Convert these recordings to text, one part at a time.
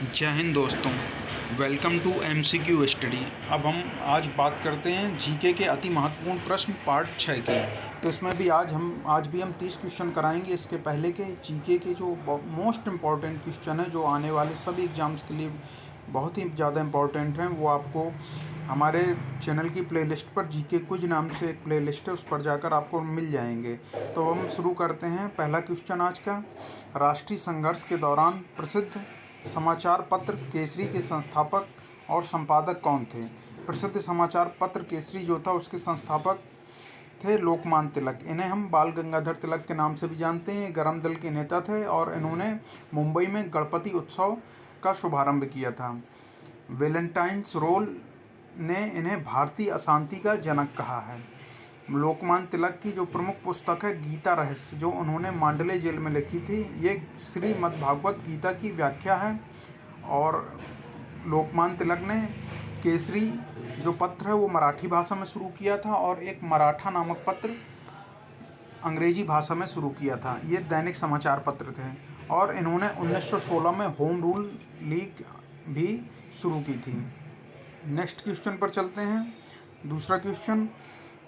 जय हिंद दोस्तों। Welcome to MCQ study. अब हम आज बात करते हैं जीके के अति महत्वपूर्ण प्रश्न पार्ट 6 के। तो इसमें भी आज भी हम 30 क्वेश्चन कराएंगे। इसके पहले के जीके के जो मोस्ट इम्पॉर्टेंट क्वेश्चन है, जो आने वाले सभी एग्ज़ाम्स के लिए बहुत ही ज़्यादा इम्पॉर्टेंट हैं, वो आपको हमारे चैनल की प्लेलिस्ट पर जीके क्विज नाम से एक प्लेलिस्ट है, उस पर जाकर आपको मिल जाएंगे। तो हम शुरू करते हैं। पहला क्वेश्चन आज का, राष्ट्रीय संघर्ष के दौरान प्रसिद्ध समाचार पत्र केसरी के संस्थापक और संपादक कौन थे? प्रसिद्ध समाचार पत्र केसरी जो था, उसके संस्थापक थे लोकमान्य तिलक। इन्हें हम बाल गंगाधर तिलक के नाम से भी जानते हैं। गरम दल के नेता थे और इन्होंने मुंबई में गणपति उत्सव का शुभारंभ किया था। वैलेंटाइन्स रोल ने इन्हें भारतीय अशांति का जनक कहा है। लोकमान्य तिलक की जो प्रमुख पुस्तक है गीता रहस्य, जो उन्होंने मांडले जेल में लिखी थी, ये श्रीमद्भागवत गीता की व्याख्या है। और लोकमान्य तिलक ने केसरी जो पत्र है वो मराठी भाषा में शुरू किया था, और एक मराठा नामक पत्र अंग्रेजी भाषा में शुरू किया था। ये दैनिक समाचार पत्र थे, और इन्होंने 1916 में होम रूल लीग भी शुरू की थी। नेक्स्ट क्वेश्चन पर चलते हैं। दूसरा क्वेश्चन,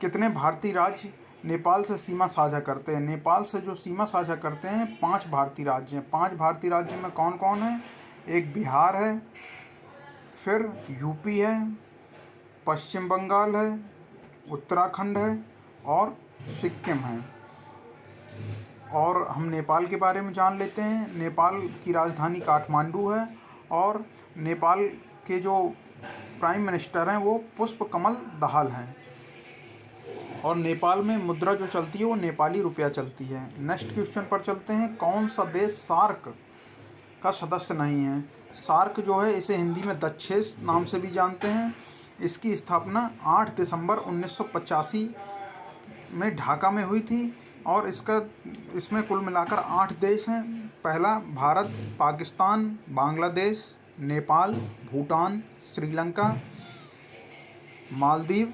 कितने भारतीय राज्य नेपाल से सीमा साझा करते हैं? नेपाल से जो सीमा साझा करते हैं 5 भारतीय राज्य हैं। 5 भारतीय राज्य में कौन कौन है? एक बिहार है, फिर यूपी है, पश्चिम बंगाल है, उत्तराखंड है और सिक्किम है। और हम नेपाल के बारे में जान लेते हैं। नेपाल की राजधानी काठमांडू है, और नेपाल के जो प्राइम मिनिस्टर हैं वो पुष्प कमल दहाल हैं। और नेपाल में मुद्रा जो चलती है वो नेपाली रुपया चलती है। नेक्स्ट क्वेश्चन पर चलते हैं। कौन सा देश सार्क का सदस्य नहीं है? सार्क जो है, इसे हिंदी में दक्षेस नाम से भी जानते हैं। इसकी स्थापना 8 दिसंबर 1985 में ढाका में हुई थी, और इसमें कुल मिलाकर 8 देश हैं। पहला भारत, पाकिस्तान, बांग्लादेश, नेपाल, भूटान, श्रीलंका, मालदीव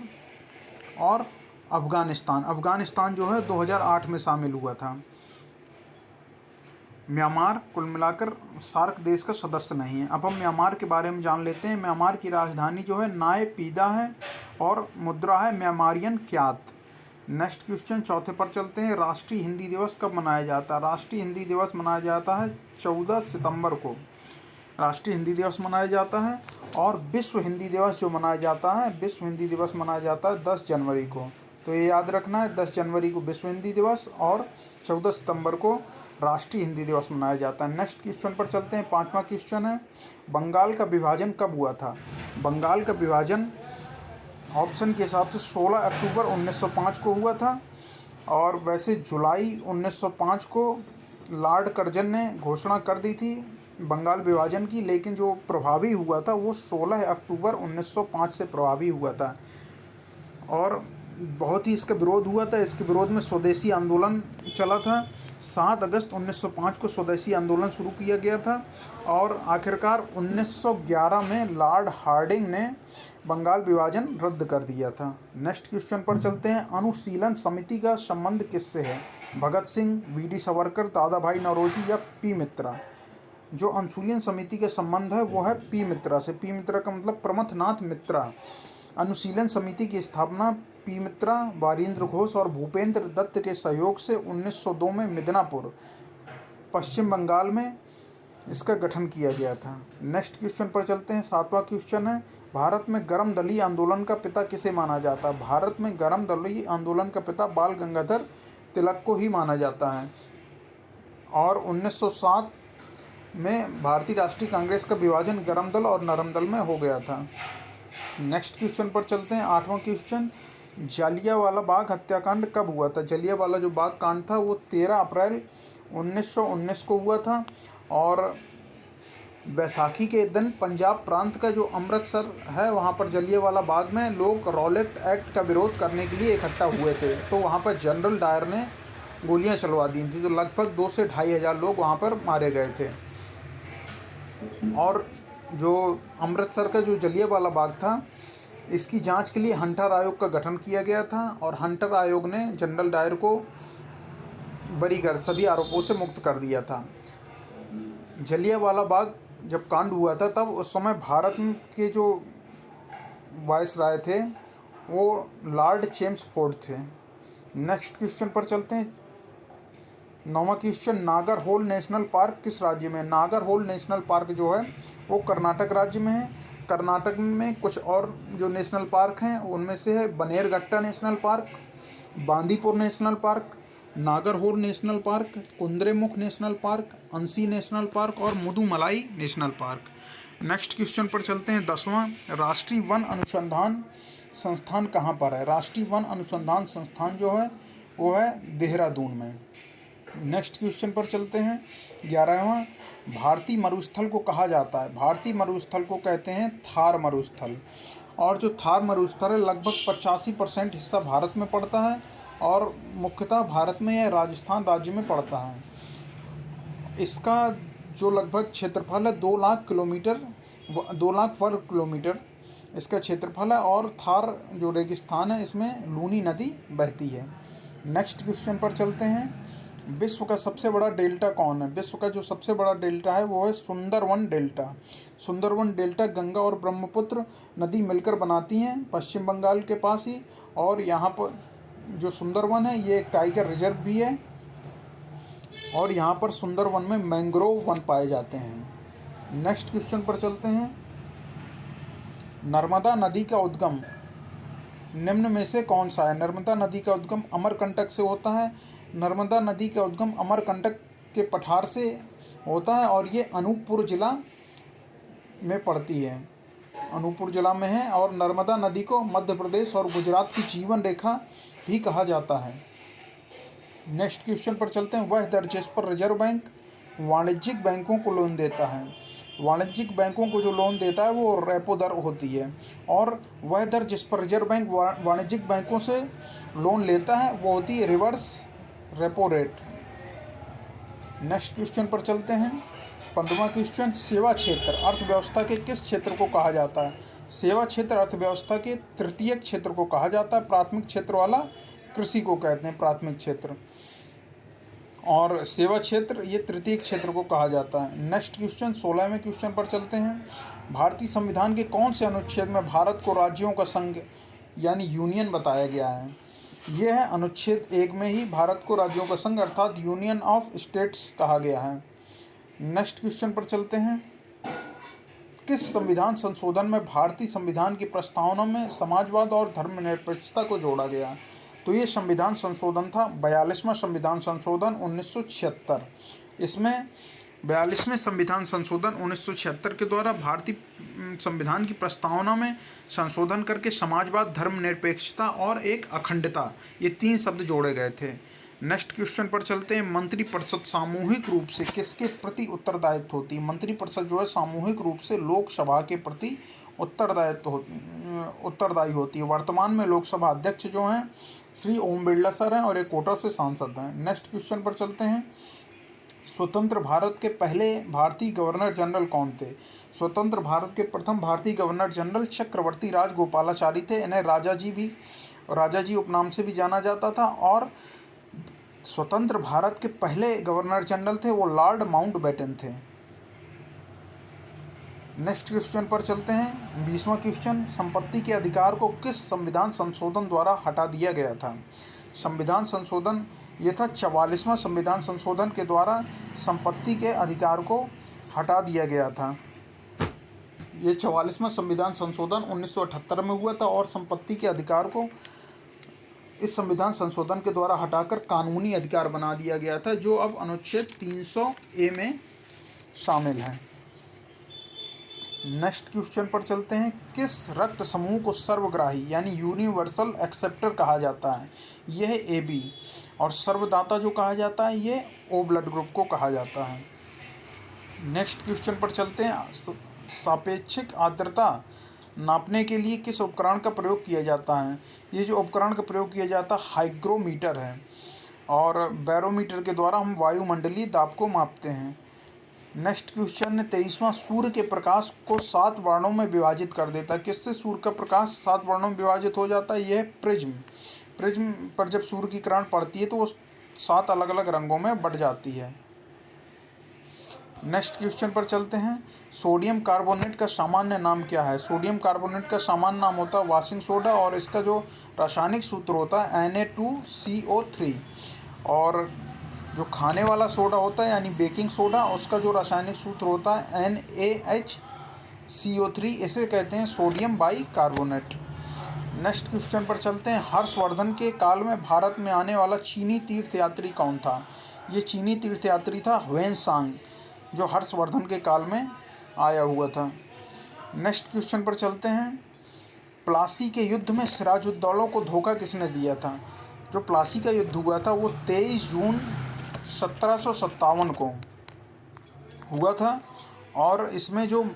और अफ़गानिस्तान। अफ़गानिस्तान जो है 2008 में शामिल हुआ था। म्यांमार कुल मिलाकर सार्क देश का सदस्य नहीं है। अब हम म्यांमार के बारे में जान लेते हैं। म्यांमार की राजधानी जो है नाय पीदा है, और मुद्रा है म्यांमारियन क्यात। नेक्स्ट क्वेश्चन, चौथे पर चलते हैं। राष्ट्रीय हिंदी दिवस कब मनाया जाता है? राष्ट्रीय हिंदी दिवस मनाया जाता है 14 सितंबर को। राष्ट्रीय हिंदी दिवस मनाया जाता है। और विश्व हिंदी दिवस जो मनाया जाता है, विश्व हिंदी दिवस मनाया जाता है 10 जनवरी को। तो ये याद रखना है, 10 जनवरी को विश्व हिंदी दिवस और 14 सितंबर को राष्ट्रीय हिंदी दिवस मनाया जाता है। नेक्स्ट क्वेश्चन पर चलते हैं। 5वां क्वेश्चन है, बंगाल का विभाजन कब हुआ था? बंगाल का विभाजन ऑप्शन के हिसाब से 16 अक्टूबर 1905 को हुआ था, और वैसे जुलाई 1905 को लॉर्ड कर्जन ने घोषणा कर दी थी बंगाल विभाजन की, लेकिन जो प्रभावी हुआ था वो 16 अक्टूबर 1905 से प्रभावी हुआ था। और बहुत ही इसका विरोध हुआ था। इसके विरोध में स्वदेशी आंदोलन चला था। 7 अगस्त 1905 को स्वदेशी आंदोलन शुरू किया गया था, और आखिरकार 1911 में लॉर्ड हार्डिंग ने बंगाल विभाजन रद्द कर दिया था। नेक्स्ट क्वेश्चन पर चलते हैं। अनुशीलन समिति का संबंध किससे है? भगत सिंह, वीडी सावरकर, दादा भाई नौरोजी या पी मित्रा? जो अनुशीलन समिति का संबंध है वो है पी मित्रा से। पी मित्रा का मतलब प्रमथनाथ मित्रा। अनुशीलन समिति की स्थापना पी मित्रा, वारिंद्र घोष और भूपेंद्र दत्त के सहयोग से 1902 में मिदनापुर, पश्चिम बंगाल में इसका गठन किया गया था। नेक्स्ट क्वेश्चन पर चलते हैं। 7वां क्वेश्चन है, भारत में गर्म दली आंदोलन का पिता किसे माना जाता है? भारत में गर्म दली आंदोलन का पिता बाल गंगाधर तिलक को ही माना जाता है। और 1907 में भारतीय राष्ट्रीय कांग्रेस का विभाजन गर्म दल और नरम दल में हो गया था। नेक्स्ट क्वेश्चन पर चलते हैं। 8वां क्वेश्चन, जलियांवाला बाग हत्याकांड कब हुआ था? जलियांवाला जो बाग कांड था वो 13 अप्रैल 1919 को हुआ था, और बैसाखी के दिन पंजाब प्रांत का जो अमृतसर है वहाँ पर जलियांवाला बाग में लोग रॉलेट एक्ट का विरोध करने के लिए इकट्ठा हुए थे। तो वहाँ पर जनरल डायर ने गोलियाँ चलवा दी थी, तो लगभग 2 से 2.5 हज़ार लोग वहाँ पर मारे गए थे। और जो अमृतसर का जो जलियांवाला बाग था, इसकी जांच के लिए हंटर आयोग का गठन किया गया था, और हंटर आयोग ने जनरल डायर को बरी कर सभी आरोपों से मुक्त कर दिया था। जलियांवाला बाग जब कांड हुआ था तब उस समय भारत के जो वायसराय थे वो लॉर्ड चेम्सफोर्ड थे। नेक्स्ट क्वेश्चन पर चलते हैं। 9वां क्वेश्चन, नागरहोल नेशनल पार्क किस राज्य में? नागरहोल नेशनल पार्क जो है वो कर्नाटक राज्य में है। कर्नाटक में कुछ और जो नेशनल पार्क हैं उनमें से है Bannerghatta National Park, Bandipur National Park, Nagarhole National Park, Kudremukh National Park, Anshi National Park और Mudumalai National Park. Next question पर चलते हैं। 10वां, राष्ट्रीय वन अनुसंधान संस्थान कहाँ पर है? राष्ट्रीय वन अनुसंधान संस्थान जो है वो है देहरादून में। नेक्स्ट क्वेश्चन पर चलते हैं। 11वां, भारतीय मरुस्थल को कहा जाता है? भारतीय मरुस्थल को कहते हैं थार मरुस्थल। और जो थार मरुस्थल है लगभग 85% हिस्सा भारत में पड़ता है और मुख्यतः भारत में यह राजस्थान राज्य में पड़ता है। इसका जो लगभग क्षेत्रफल है 2 लाख किलोमीटर 2 लाख वर्ग किलोमीटर इसका क्षेत्रफल है और थार जो रेगिस्तान है इसमें लूनी नदी बहती है। नेक्स्ट क्वेश्चन पर चलते हैं। विश्व का सबसे बड़ा डेल्टा कौन है? विश्व का जो सबसे बड़ा डेल्टा है वो है सुंदरवन डेल्टा। सुंदरवन डेल्टा गंगा और ब्रह्मपुत्र नदी मिलकर बनाती हैं पश्चिम बंगाल के पास ही। और यहाँ पर जो सुंदरवन है ये एक टाइगर रिजर्व भी है और यहाँ पर सुंदरवन में मैंग्रोव वन पाए जाते हैं। नेक्स्ट क्वेश्चन पर चलते हैं। नर्मदा नदी का उद्गम निम्न में से कौन सा है? नर्मदा नदी का उद्गम अमरकंटक से होता है। नर्मदा नदी का उद्गम अमरकंटक के पठार से होता है और ये अनूपपुर जिला में पड़ती है, अनूपपुर जिला में है। और नर्मदा नदी को मध्य प्रदेश और गुजरात की जीवन रेखा भी कहा जाता है। नेक्स्ट क्वेश्चन पर चलते हैं। वह दर जिस पर रिजर्व बैंक वाणिज्यिक बैंकों को लोन देता है? वाणिज्यिक बैंकों को जो लोन देता है वो रेपो दर होती है और वह दर जिस पर रिजर्व बैंक वाणिज्यिक बैंकों से लोन लेता है वो होती है reverse repo rate. Next question पर चलते हैं। 15वां क्वेश्चन, सेवा क्षेत्र अर्थव्यवस्था के किस क्षेत्र को कहा जाता है? सेवा क्षेत्र अर्थव्यवस्था के तृतीयक क्षेत्र को कहा जाता है। प्राथमिक क्षेत्र वाला कृषि को कहते हैं प्राथमिक क्षेत्र और सेवा क्षेत्र ये तृतीयक क्षेत्र को कहा जाता है। नेक्स्ट क्वेश्चन 16वें क्वेश्चन पर चलते हैं। भारतीय संविधान के कौन से अनुच्छेद में भारत को राज्यों का संघ यानी यूनियन बताया गया है? यह है अनुच्छेद 1 में ही भारत को राज्यों का संघ अर्थात यूनियन ऑफ स्टेट्स कहा गया है। नेक्स्ट क्वेश्चन पर चलते हैं। किस संविधान संशोधन में भारतीय संविधान की प्रस्तावना में समाजवाद और धर्मनिरपेक्षता को जोड़ा गया? तो ये संविधान संशोधन था 42वां संविधान संशोधन 1976। इसमें 42वें संविधान संशोधन 1976 के द्वारा भारतीय संविधान की प्रस्तावना में संशोधन करके समाजवाद, धर्मनिरपेक्षता और एक अखंडता ये 3 शब्द जोड़े गए थे। नेक्स्ट क्वेश्चन पर चलते हैं। मंत्रिपरिषद सामूहिक रूप से किसके प्रति उत्तरदायित्व होती है? मंत्रिपरिषद जो है सामूहिक रूप से लोकसभा के प्रति उत्तरदायी होती है। वर्तमान में लोकसभा अध्यक्ष जो हैं श्री ओम बिरला सर हैं और एक कोटा से सांसद हैं। नेक्स्ट क्वेश्चन पर चलते हैं। स्वतंत्र भारत के पहले भारतीय गवर्नर जनरल कौन थे? स्वतंत्र भारत के प्रथम भारतीय गवर्नर जनरल चक्रवर्ती राजगोपालाचारी थे। इन्हें राजा जी उपनाम से भी जाना जाता था और स्वतंत्र भारत के पहले गवर्नर जनरल थे वो लॉर्ड माउंटबेटन थे। नेक्स्ट क्वेश्चन पर चलते हैं। 20वां क्वेश्चन, संपत्ति के अधिकार को किस संविधान संशोधन द्वारा हटा दिया गया था? संविधान संशोधन ये था 44वां संविधान संशोधन के द्वारा संपत्ति के अधिकार को हटा दिया गया था। ये 44वां संविधान संशोधन 1978 में हुआ था और संपत्ति के अधिकार को इस संविधान संशोधन के द्वारा हटाकर कानूनी अधिकार बना दिया गया था जो अब अनुच्छेद 300A में शामिल है। नेक्स्ट क्वेश्चन पर चलते हैं। किस रक्त समूह को सर्वग्राही यानी यूनिवर्सल एक्सेप्टर कहा जाता है? यह है AB। और सर्वदाता जो कहा जाता है ये O ब्लड ग्रुप को कहा जाता है। नेक्स्ट क्वेश्चन पर चलते हैं। सापेक्षिक आर्द्रता नापने के लिए किस उपकरण का प्रयोग किया जाता है? ये जो उपकरण का प्रयोग किया जाता है हाइग्रोमीटर है और बैरोमीटर के द्वारा हम वायुमंडलीय दाब को मापते हैं। नेक्स्ट क्वेश्चन है 23वां, सूर्य के प्रकाश को 7 वर्णों में विभाजित कर देता है। किससे सूर्य का प्रकाश 7 वर्णों में विभाजित हो जाता है? यह प्रिज्म पर जब सूर्य की किरण पड़ती है तो वो 7 अलग अलग रंगों में बट जाती है। नेक्स्ट क्वेश्चन पर चलते हैं। सोडियम कार्बोनेट का सामान्य नाम क्या है? सोडियम कार्बोनेट का सामान्य नाम होता है वॉशिंग सोडा और इसका जो रासायनिक सूत्र होता है Na2CO3। और जो खाने वाला सोडा होता है यानी बेकिंग सोडा, उसका जो रासायनिक सूत्र होता है NaHCO3। इसे कहते हैं sodium by carbonate. Next question पर चलते हैं। हर्षवर्धन के काल में भारत में आने वाला चीनी तीर्थयात्री कौन था? ये चीनी तीर्थयात्री था ह्वेनसांग, जो हर्षवर्धन के काल में आया हुआ था। नेक्स्ट क्वेश्चन पर चलते हैं। प्लासी के युद्ध में सिराजुद्दौला को धोखा किसने दिया था? जो प्लासी का युद्ध हुआ था वो 23 जून 1757 को हुआ था और इसमें जो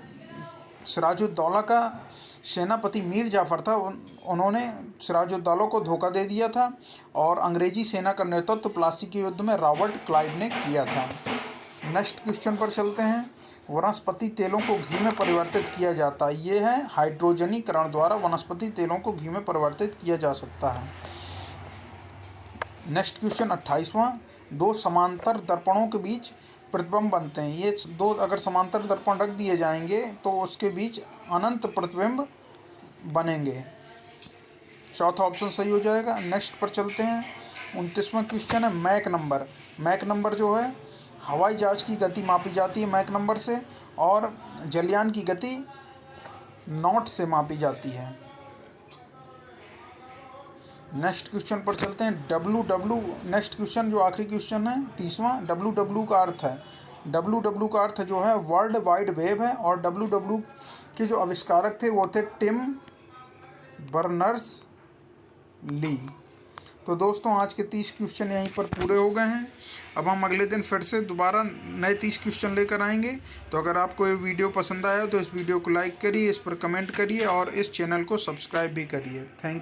सिराजुद्दौला का सेनापति मीर जाफ़र था, उन्होंने सिराजुद्दौला को धोखा दे दिया था और अंग्रेजी सेना का नेतृत्व प्लासी के युद्ध में रॉबर्ट क्लाइव ने किया था। नेक्स्ट क्वेश्चन पर चलते हैं। वनस्पति तेलों को घी में परिवर्तित किया जाता है। ये है हाइड्रोजनीकरण द्वारा वनस्पति तेलों को घी में परिवर्तित किया जा सकता है। नेक्स्ट क्वेश्चन 28वां। दो समांतर दर्पणों के बीच प्रतिबिंब बनते हैं। ये दो अगर समांतर दर्पण रख दिए जाएंगे तो उसके बीच अनंत प्रतिबिंब बनेंगे। चौथा ऑप्शन सही हो जाएगा। नेक्स्ट पर चलते हैं। 29वां क्वेश्चन है मैक नंबर। मैक नंबर जो है हवाई जहाज़ की गति मापी जाती है मैक नंबर से और जलयान की गति नॉट से मापी जाती है। नेक्स्ट क्वेश्चन पर चलते हैं। WW। नेक्स्ट क्वेश्चन जो आखिरी क्वेश्चन है 30वां। WW का अर्थ है, WW का अर्थ जो है वर्ल्ड वाइड वेब है और WW के जो आविष्कारक थे वो थे टिम बर्नर्स ली। तो दोस्तों आज के 30 क्वेश्चन यहीं पर पूरे हो गए हैं। अब हम अगले दिन फिर से दोबारा नए 30 क्वेश्चन लेकर आएंगे। तो अगर आपको ये वीडियो पसंद आया तो इस वीडियो को लाइक करिए, इस पर कमेंट करिए और इस चैनल को सब्सक्राइब भी करिए। Thank you.